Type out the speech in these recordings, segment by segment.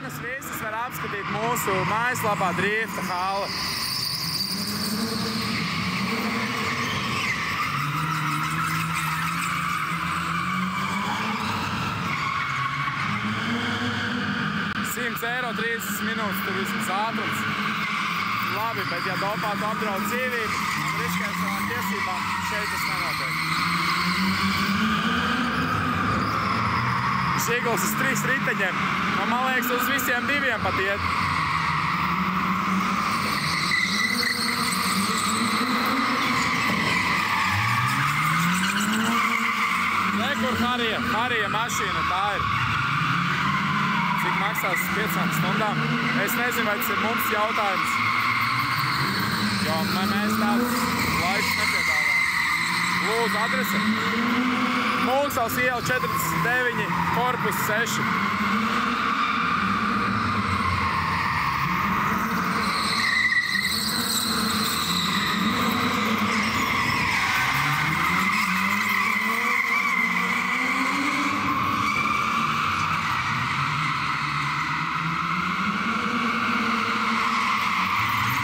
Visus var apskatīt mūsu mājaslapā Drifta Halle. €100, 30 minūtes, tur vismaz ātrums. Labi, bet ja dopātu apdraud dzīvību un riskē savām tiesībām, šeit tas nenotiek. Šīguls uz 3 riteņiem, man liekas, uz visiem 2 pat iet. Kur Harija mašīna, tā ir. Cik maksās 5 stundām? Es nezinu, vai tas ir mums jautājums. Jo mēs tādus laikus nepiedāvājam. Lūdzu, adrese. Mūksals iela 49, korpus 6.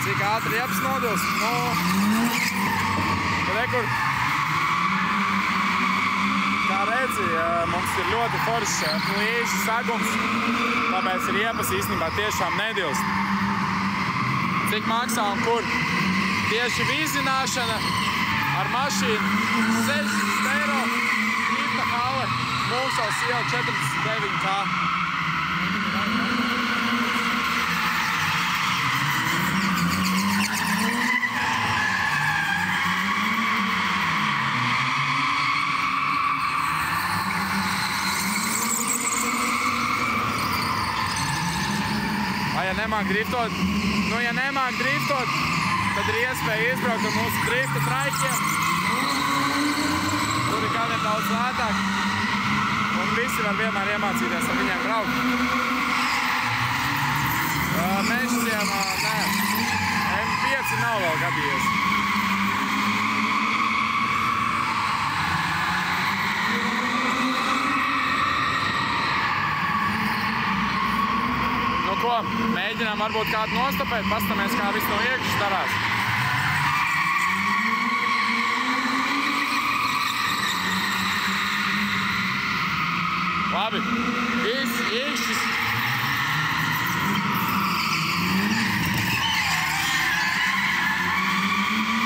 Cik ātri Jeps nodils? Rekur. Kā redzi, mums ir ļoti foršs plīžu sagums, tāpēc ir Jepas īstenībā tiešām nedilst. Cik maksā un kur? Tieši vīzināšana ar mašīnu €60, Drifta Halle, Mūksals iela 49K. Ja nemāk driftot, ja nemāk driftot, tad ir iespēja izbraukt ar mūsu drifta traikiem. Tur ir kādiem daudz lētāk. Un visi var vienmēr iemācīties ar viņiem braukt. Mežsiem, nē, M5 nav vēl gadījies. Ko? Mēģinām varbūt kādu nostopēt, pastamies, kā viss no iekšas darās. Labi, viss iekšas.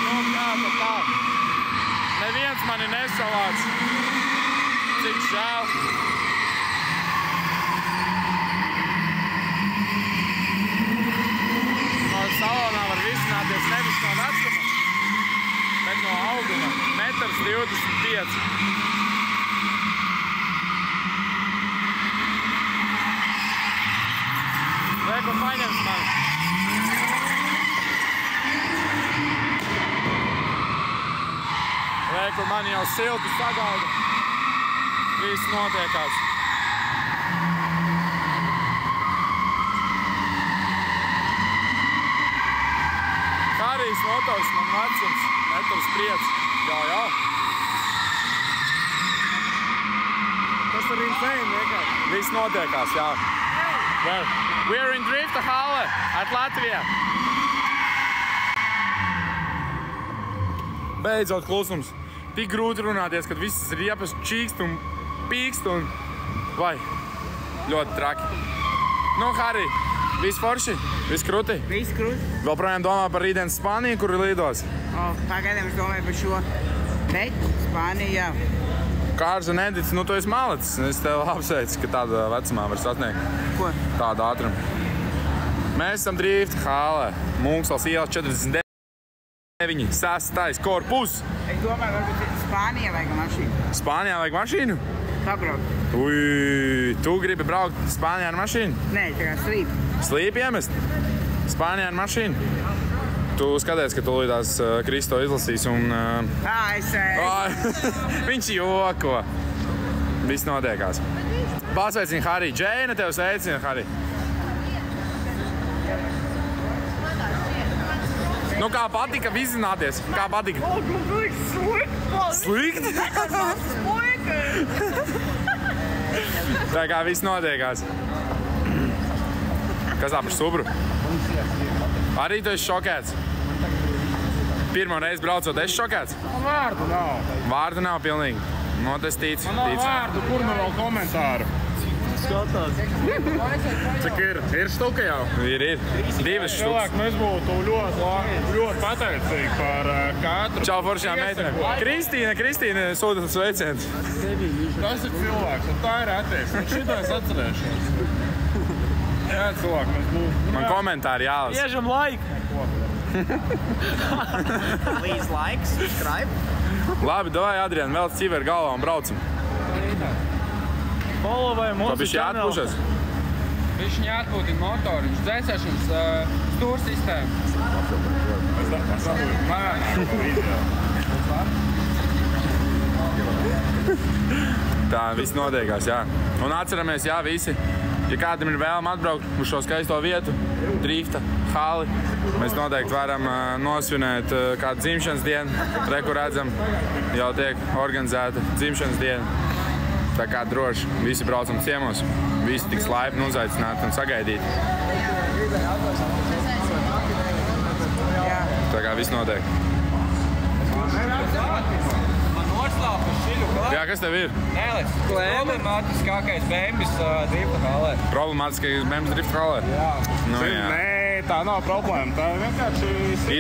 Nu, kā tad tā? Neviens mani nesalāc. Cik žēl. Salonā var visināties nevis no vecuma, bet no auguma. 1,25 m. Reku paņems mani. Reku mani jau silti sagaida. Viss notiekās. Harijas motors, man vecums, 1,5 m. Jā. Tas ir insane, vienkārši. Viss notiekās, jā. Well, we're in Drifta Halle at Latvijā. Beidzot klusums. Tik grūti runāties, kad visas riepas čīkst un pīkst un... Vai, ļoti traki. Nu, Harij. Viss forši? Viss krūti? Viss krūti. Vēl projām domā par rītdienas Spāniju, kur ir lidos? Pagaidām es domāju par šo. Bet Spānija, jā. Kārs un Edits, nu tu esi malacis. Es tev apsveicu, ka tādā vecumā var sasniegt. Ko? Tādu ātrumu. Mēs esam Drifta Halle, Mūksals iela 49, 6. korpus. Es domāju, varbūt Spānijā vajag mašīnu. Spānijā vajag mašīnu? Pabraukt. Ui, tu gribi braukt Spānijā ar mašīnu? Nē, tā kā slīp. Slīp iemest? Spānijā ar mašīnu? Tu skaties, ka tūlītās Kristo izlasīs un... Viņš joko. Viss notiekās. Pasveicini Harij. Džēna tev sveicina, Harij. Nu, kā patika vizināties? Kā patika? Man liekas slikti. Slikti? Tā kā viss notiekās. Kas tā par subru? Arī tu esi šokēts? Pirmo reizi braucot, esi šokēts? Vārdu nav. Vārdu nav pilnīgi. No, tas tic. Man nav vārdu, kur man vēl komentāru. Skatās. Cik ir? Ir štuka jau? Ir. Divas štukas. Cilvēki, mēs būtu ļoti pateicīgi par katru. Čau, foršajām meitenēm. Kristīne, sūta sveiciens. Tas ir cilvēks, un tā ir attieksme. Šitā es atcerēšos. Jā, cilvēki, mēs būtu. Man komentāri jālas. Iežam laiku. Please like, subscribe. Labi, davai, Adrian, vēl civeru galvā un braucam. Followai Tā mūsu bišķi kanālu. atpušas. Viņš jāatpūtina motoru, viņš dzēsēšanas stūra sistēma. Tā viss notiekās, jā. Un atceramies, jā, visi, ja kādam ir vēlme atbraukt uz šo skaisto vietu, drifta, hali, mēs noteikti varam nosvinēt kādu dzimšanas dienu. Re, kur redzam, jau tiek organizēta dzimšanas diena. Tā kā droši, visi braucam ciemos, visi tiks laipni uzaicināti un sagaidīti. Tā kā viss notiek. Man noslāpa šiļu klāt. Jā, kas tev ir? Nēlis, problemātiskākais bēmbis drifta halē. Problemātiskais bēmbis drifta halē? Jā. Nu, jā. Nē, tā nav problēma. Tā vienkārši...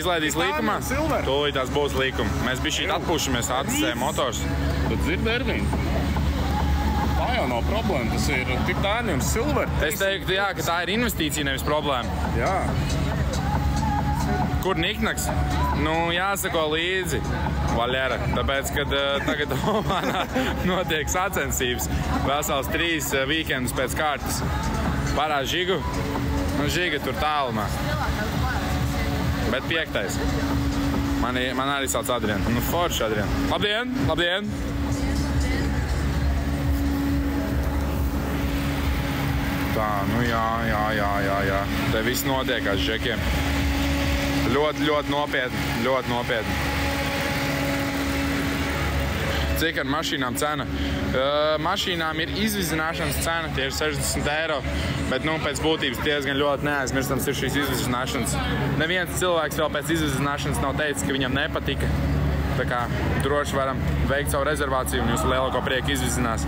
Izlaidīs līkumā? Tūlīt tās būs līkuma. Mēs bišķīt atpušamies, atcēja motors. Bet dzird, Ervīn? Tā jau nav problēma. Tas ir titānium silver. Es teiktu, jā, ka tā ir investīcija, nevis problēma. Jā. Kur niknaks? Nu, jāsako līdzi, Vaļera. Tāpēc, kad tagad Omanā notiek sacensības, vesels 3 weekendus pēc kārtas. Parād Žigu, un Žiga tur tālumā. Bet 5. Man arī sauc Adrian. Nu, forši Adrian. Labdien, labdien! Tā, nu jā. Te viss notiekās žekiem. Ļoti nopietni. Cik ar mašīnām cena? Mašīnām ir izvizināšanas cena, tie ir 60 eiro, bet nu, pēc būtības diezgan ļoti neaizmirstams ir šīs izvizināšanas. Neviens cilvēks vēl pēc izvizināšanas nav teicis, ka viņam nepatika. Tā kā droši varam veikt savu rezervāciju un jūs lielāko prieku izvizinās.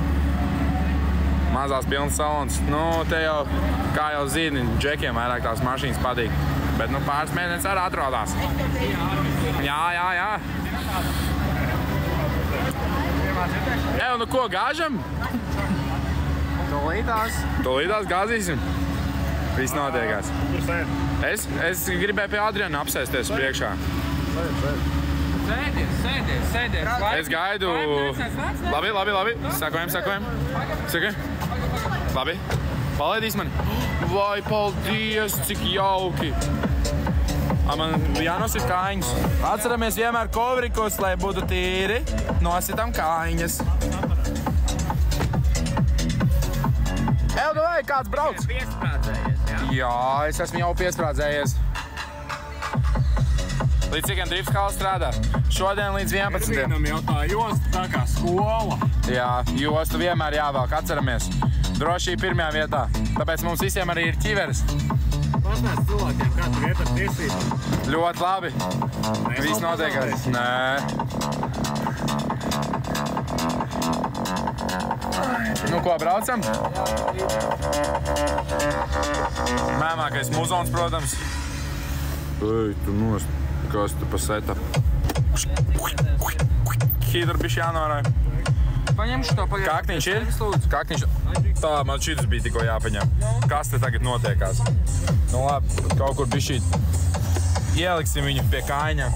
Mazās pilnas salons. Nu, te jau, kā jau zini, džekiem vairāk tās mašīnas patīk. Bet, nu, pāris mēnesis arī atrodās. Jā. Ev, nu ko, gāžam? Tūlītās gāzīsim. Viss notiekās. Es gribēju pie Adriana apsēsties priekšā. Sēdies. Es gaidu... Labi. Sakojam. Labi. Palaidīs mani. Vai, paldies, cik jauki. Man jānosit kājiņas. Atceramies vienmēr kovrikos, lai būtu tīri. Nositam kājiņas. Vai kāds brauc? Jā, es esmu jau piesprādzējies. Līdz cikiem drifts hali strādā? Šodien līdz 11. Ervīnam jau tā josta tā kā skola. Jā, jostu vienmēr jāvelk, atceramies. Drošība pirmajā vietā. Tāpēc mums visiem arī ir ķiveres. Pasnēs cilvēkiem, kā tu vieta ar tiesību. Ļoti labi. Viss notiekās. Nē. Nu ko, braucam? Mēmākais muzons, protams. Ei, tu nost. Kas tu pa setup? Hidru bišķi jānorāja. Paņemšu to pagaidām. Kākniņš ir? Kākniņš. Tā, man šitas bija tikko jāpaņem. Kas te tagad notiekās? Nu labi, kaut kur bišķīt ieliksim viņu pie kājiņa.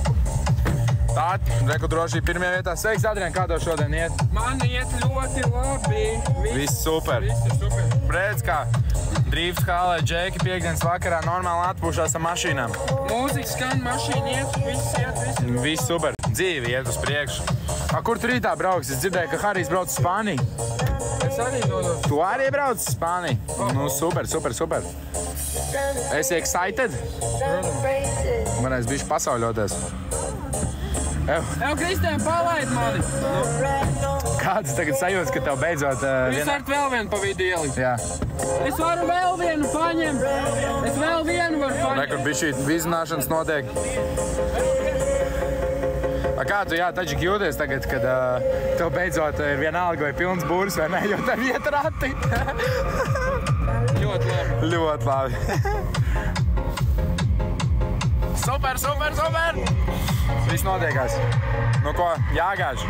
Tā, reku drošība pirmajā vietā. Sveiks, Adrian, kā tev šodien iet? Man iet ļoti labi. Viss super. Redz kā drifts halē, džeki piekdienas vakarā normāli atpūšās ar mašīnām. Mūzika skan, mašīna iet, viss iet. Viss super. Dzīve iet uz priekšu. Kur tu rītā brauks? Es dzirdēju, ka Harijs brauc uz Spāniju. Es arī dodos. Tu arī brauc uz Spāniju? Nu, super. Esi excited? Varēs bišķi pasauļoties. Ev, Kristēn, palaid mani! Kāds tagad sajūtas, ka tev beidzot... Jūs varat vēl vienu pa vidu ielikt. Jā. Es varu vēl vienu paņemt. Es vēl vienu varu paņemt. Rekur bišķī vizināšanas notiek. Kā tu, jā, tačik jūties tagad, kad tev beidzot ir vienalga vai pilns būrs vai ne, jo tev iet rati? Ļoti labi. Ļoti labi. Super, super, super! Viss notiekās. Nu ko, jāgāž.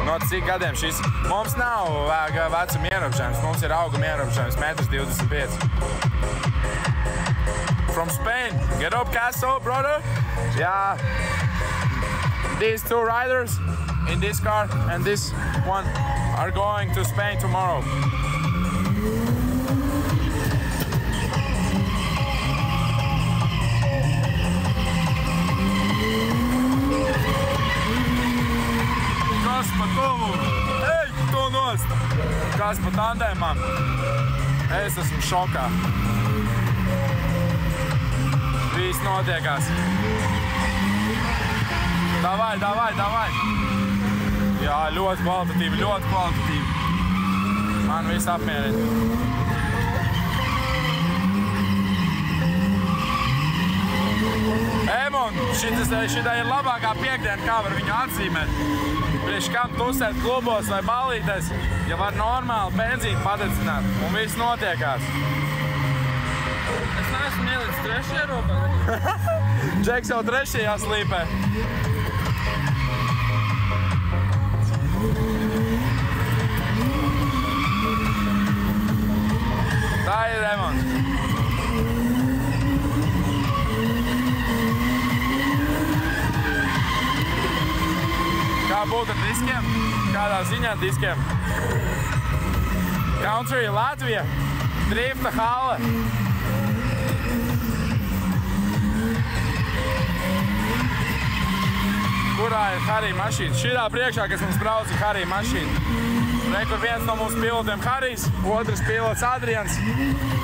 No cik gadiem šis? Mums nav vecuma ierobežojums, mums ir auguma ierobežojums, 1,25 m. From Spain. Get up, Casso, brother. Yeah. These two riders in this car and this one are going to Spain tomorrow. Kas pa tuvu? Ej, tu nost! Kas pa tandēmam? Es esmu šokā. Viss notiekās. Davai, davai, davai! Jā, ļoti kvalitatīvi, ļoti kvalitatīvi. Man viss apmierina. Emon, šitā ir labākā piekdiena, kā var viņu atzīmēt. Priekš kam tusēt klubos vai ballītēs, ja var normāli benzīnu padedzināt, un viss notiekās. Es neesmu ielicis trešajā rokā. Džeks jau trešajā slīpē. Tā ir Emon. Kā būtu ar diskiem? Kādā ziņā diskiem? Country Latvija, Drifta Halle. Kurā ir Harija mašīna? Šitā priekšā, kas mums brauc, ir Harija mašīna. Rekur viens no mūsu pilotiem Harijs, otrs pilots Adrians.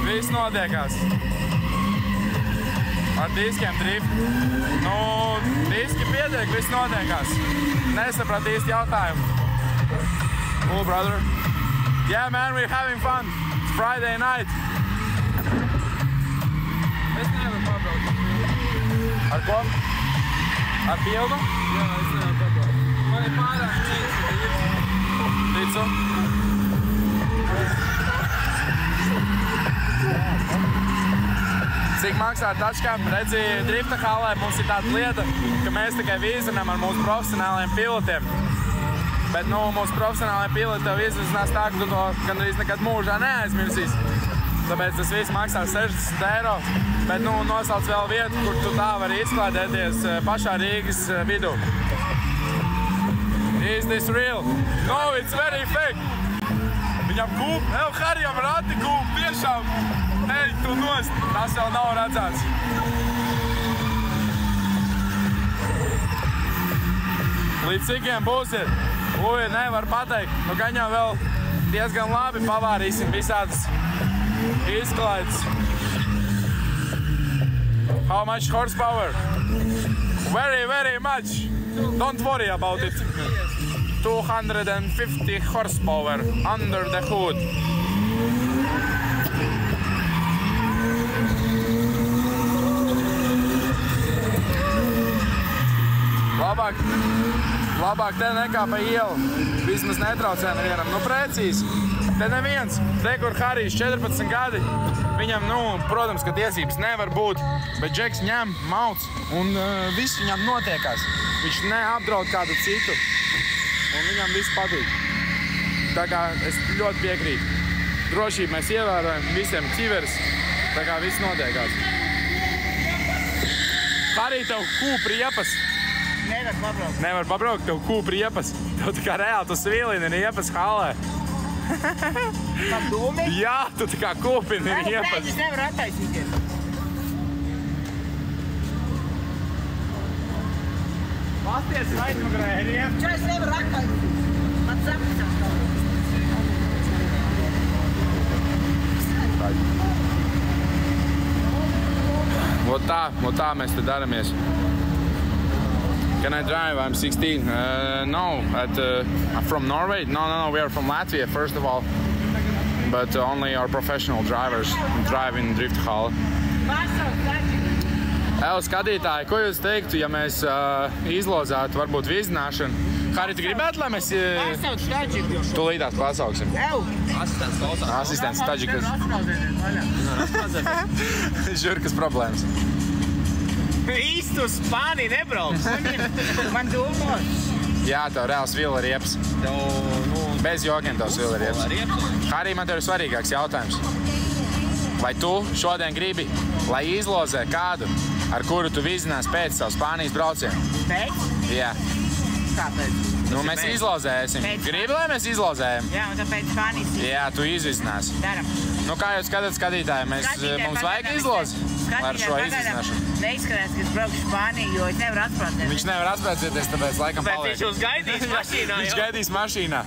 Viss notiekās. Ar diskiem drift. Nu, diski pietiek, viss notiekās. Nesaprat īsti jautājumu. Cool, brother. Yeah, man, we're having fun. It's Friday night. Es nevaru pabraukt. Ar ko? Ar pilnu? Jā, es nevaru pabraukt. Man ir pārāk mīgs. Ticu. Cik maksā tačkām? Redzi, Drifta Hallē mums ir tāda lieta, ka mēs tikai vīzinām ar mūsu profesionāliem pilotiem. Bet, nu, mūsu profesionālajiem piloti tev izvizinās tā, ka tu to gandrīz nekad mūžā neaizmirsīs. Tāpēc tas viss maksā 60 €. Bet, nu, nosauc vēl vietu, kur tu tā vari izklādēties pašā Rīgas vidū. Is this real? No, it's very fake. Viņam kūp, Harijam rati kūp, tiešām. Ej, tu nost, tas jau nav redzēts. Līdz cikiem būsiet? Uj, nevar pateikt. Nu, gan jau vēl diezgan labi pavārīsim visādas izklaides. How much horsepower? Very, very much. Don't worry about it. 250 horsepower under the hood. Labāk te nekā pa ielu. Vismaz netraucē nevienam. Nu, precīzi. Te neviens. Te, kur Harijs 14 gadi. Viņam, nu, protams, ka tiesības nevar būt, bet Džeks ņem, mauc, un viss viņam notiekās. Viņš neapdraud kādu citu, un viņam viss patīk. Tā kā es ļoti piekrītu. Drošību mēs ievērojam, visiem ķiveres, tā kā viss notiekās. Harij, tev kūp riepas. Nevar pabraukt. Nevar pabraukt, tev kūp riepas. Tev tā kā reāli tu svilini riepas Hallē. Kā dūmi? Jā, tu tā kā kūpini riepas. Es nevaru attaisīties. Pasties, aizmugurē riepas. Čau, es nevaru attaisīties. Man sapnisās kaut. Vot tā mēs te daramies. Can I drive? I'm 16. No, I'm from Norway. No, we are from Latvia, first of all. But only our professional drivers drive in drift hall. Skatītāji, ko jūs teiktu, ja mēs izlozētu varbūt vizināšanu? Harī, tu gribētu, lai mēs tūlītās pasauksim? Asistents Taģikas. Žurkas problēmas. Īsti uz Spāniju nebrauks. Man domās. Jā, tev reāls vila riepas. Bez jokiem tavs vila riepas. Harī, man tev ir svarīgāks jautājums. Vai tu šodien gribi, lai izlozē kādu, ar kuru tu vizinās pēc savu Spānijas braucienu? Pēc? Jā. Kāpēc? Nu, mēs izlozēsim. Gribi, lai mēs izlozējam? Jā, un tāpēc Spānijas. Jā, tu izvizinās. Daram. Nu, kā jūs skatāt skatītāji, mums vajag izlozi ar šo izvizināšanu. Neizskatās, ka es braukšu Spāniju, jo es nevaru atspēlēties. Viņš nevar atspēlēties, tāpēc laikam Bet paliek. viņš jūs gaidīs mašīnā, Viņš jo? gaidīs mašīnā.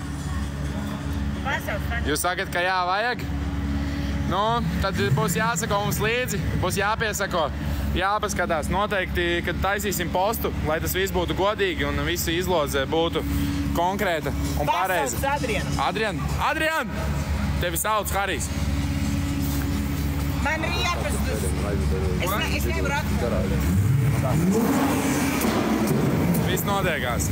Pasaules. Jūs sakat, ka jā, vajag? Nu, tad būs jāsako mums līdzi, būs jāpiesako, jāpaskatās noteikti, kad taisīsim postu, lai tas viss būtu godīgi un visi izloze būtu konkrēta un pareiza. Pasaules Adrian! Tevi sauc Harijs. Man ir jāpastas. Es nevaru atspēlēties. Viss notiekās.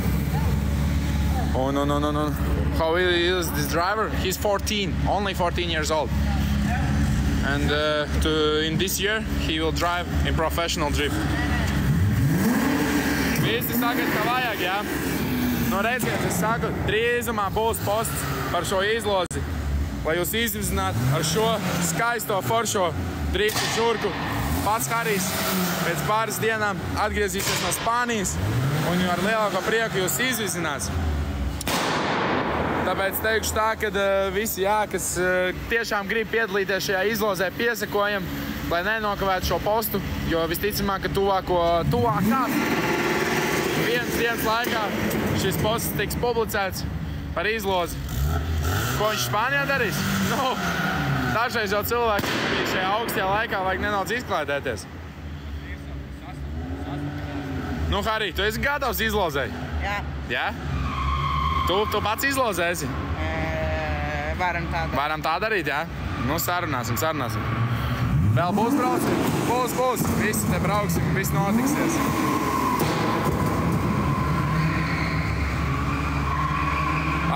How is this driver? He's 14, only 14 years old. And in this year, he will drive in professional drift. Visi sakat, ka vajag, jā? Nu, redziet, es saku, drīzumā būs posts par šo izlozi, lai jūs izvizinātu ar šo skaisto foršo driftu žurku. Pats Harijs pēc pāris dienām atgriezīsies no Spānijas un ar lielāko prieku jūs izvizinās. Tāpēc teikšu tā, ka visi, jā, kas tiešām grib piedalīties šajā izlozē, piesakojam, lai nenokavētu šo postu, jo visticamāk, ka tuvākās vienas dienas laikā šis posts tiks publicēts par izlozi. Ko viņš Spānijā darīs? Nu, dažreiz jau cilvēki bija šajā augstajā laikā, vajag nedaudz izklādēties. Nu, Harī, tu esi gatavs izlozēji? Jā. Jā? Tu pats izlozēsi? Varam tā darīt. Varam tā darīt, jā? Nu, sarunāsim. Vēl būs braucim? Būs. Visi te brauksim, viss notiksies.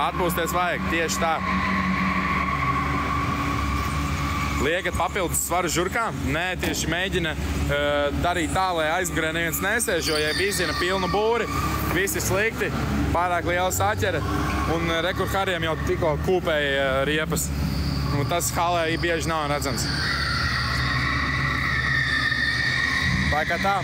Atpūsties vajag, tieši tā. Liekat papildus svaru žurkām? Nē, tieši mēģina darīt tā, lai aizmugurē neviens nesēž, jo, ja izina pilnu būri, viss ir slikti, pārāk liela saķere, un rekur Harijam jau tikko kūpēja riepas. Un tas halē bieži nav redzams. Vai kā tā?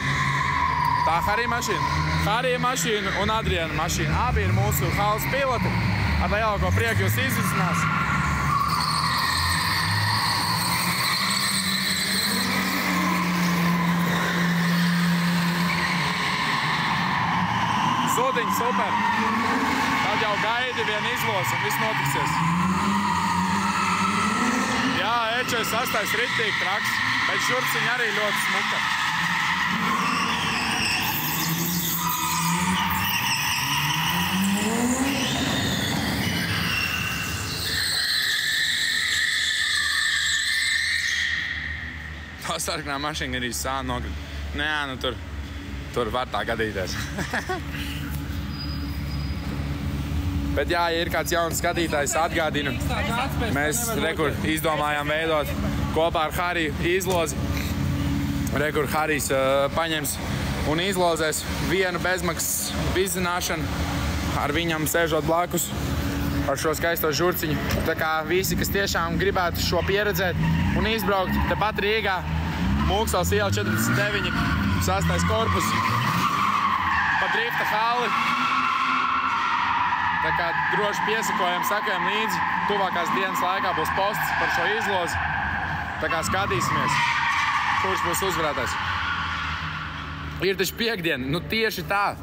Tā Harija mašīna. Harija mašīna un Adriana mašīna. Abi ir mūsu halas piloti. Ar lielāko prieku jūs izvicinās. Sūdiņi, super. Tad jau gaidi vienu izlozi un viss notiksies. Jā, E48 ritīgi traks, bet žurciņi arī ļoti smuka. Tā sarkanā mašīna arī sāna nokrita. Nē, nu tur var tā gadīties. Bet jā, ja ir kāds jauns skatītājs, atgādinu. Mēs rekur izdomājām veidot kopā ar Hariju izlozi. Rekur Harijs paņems un izlozēs vienu bezmaksas vizināšanu ar viņam sēžot blakus ar šo skaisto žurciņu. Tā kā visi, kas tiešām gribētu šo pieredzēt un izbraukt tepat Rīgā, Mūksels iela 49, 6. korpus, pa drifta halli. Tā kā droši piesakojam, sakojam līdzi. Tuvākās dienas laikā būs posts par šo izlozi. Tā kā skatīsimies, kurš būs uzvarētājs. Ir taču piekdiena, nu tieši tā.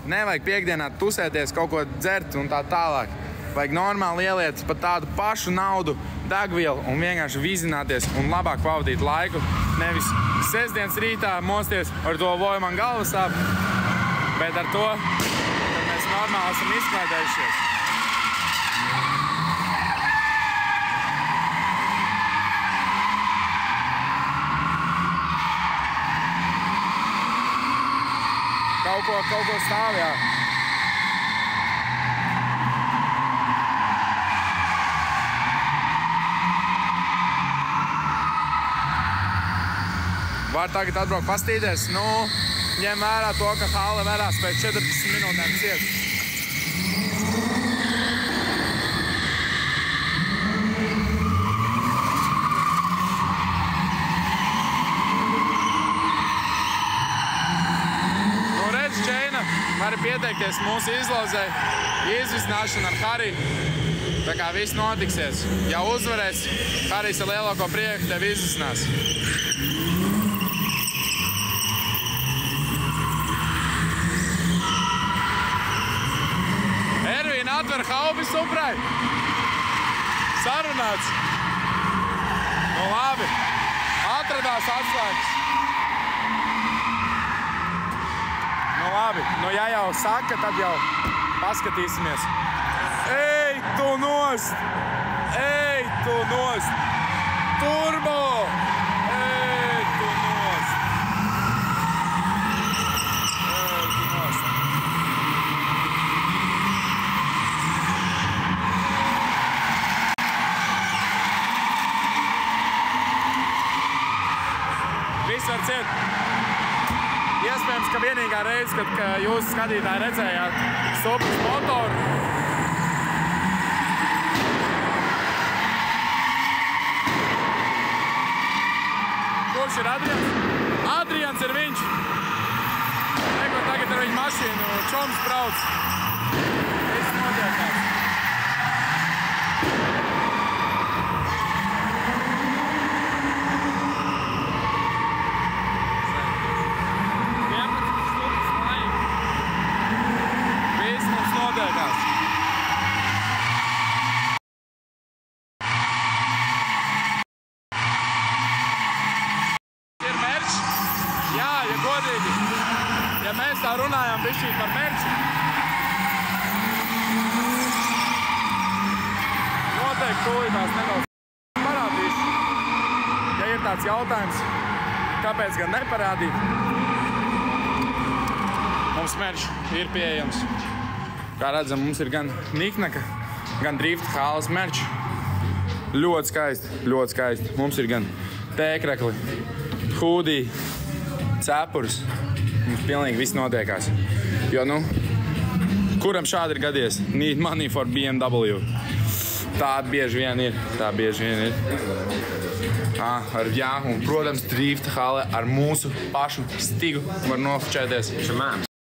Nevajag piekdienā tusēties, kaut ko dzert un tā tālāk. Vajag normāli ieliet pat tādu pašu naudu, degvielu un vienkārši vizināties un labāk pavadīt laiku. Nevis sestdienas rītā mosties ar to, vai man galva sāp. Bet ar to, kad mēs normāli esam izklaidējušies. Kaut ko stāv, jā. Var tagad atbraukt pastīties, nu, ņem vērā to, ka hale verās pēc 40 minūtēm ciet. Nu, redz, Džeina, vari pieteikties mūsu izlozē, izvisināšana ar Hariju. Tā kā viss notiksies. Ja uzvarēs, Harijs ar lielāko prieku tevi izvisinās. Atver haubi suprai. Sarunāts. Nu labi. Atradās atslēgas. Nu labi. Nu ja jau saka, tad jau paskatīsimies. Ej tu nost! Ej tu nost! Turbo! Ej tu nost! Ej tu nost! Viss var ciet. Iespējams, ka vienīgā reize, kad jūs skatītāji redzējāt Supras motoru. Kurš ir Adrians? Adrians ir viņš. Neko tagad ar viņu mašīnu čoms brauc. Viss notiekās. Ja mēs tā runājām bišķīt par merči, noteikti tūlītās nedaudz parādīšu. Ja ir tāds jautājums, kāpēc gan neparādīt, mums merči ir pieejams. Kā redzam, mums ir gan Niknaka, gan Drift Hāles merči. Ļoti skaisti, ļoti skaisti. Mums ir gan tēkrekli, hūdī, cepurs. Mums pilnīgi viss notiekās. Jo, nu, kuram šādi ir gadies? Need money for BMW. Tāda bieži vien ir. Tā bieži vien ir. Jā, un, protams, Drift Hāle ar mūsu pašu stigu var nofočēties.